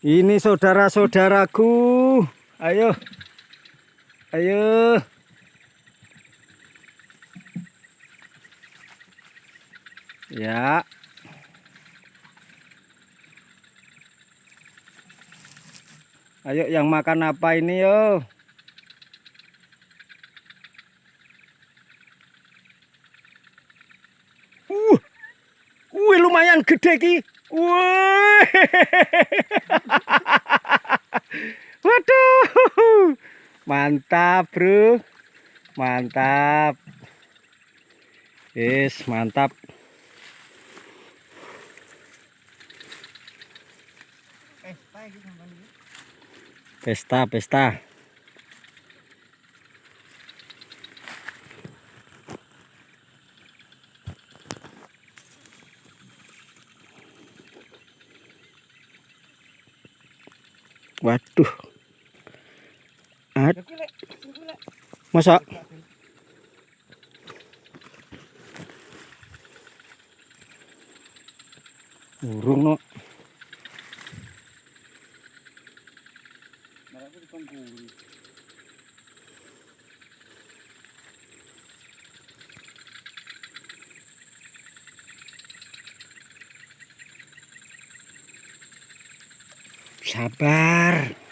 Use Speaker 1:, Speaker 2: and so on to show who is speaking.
Speaker 1: Ini saudara-saudaraku. Ayo. Ayo. Ya. Ayo yang makan apa ini yo? Lumayan gede ki. Wih. Waduh. Mantap, Bro. Mantap. Yes, mantap. Pesta, pesta. Waduh. Masa? Burung no. Sabar.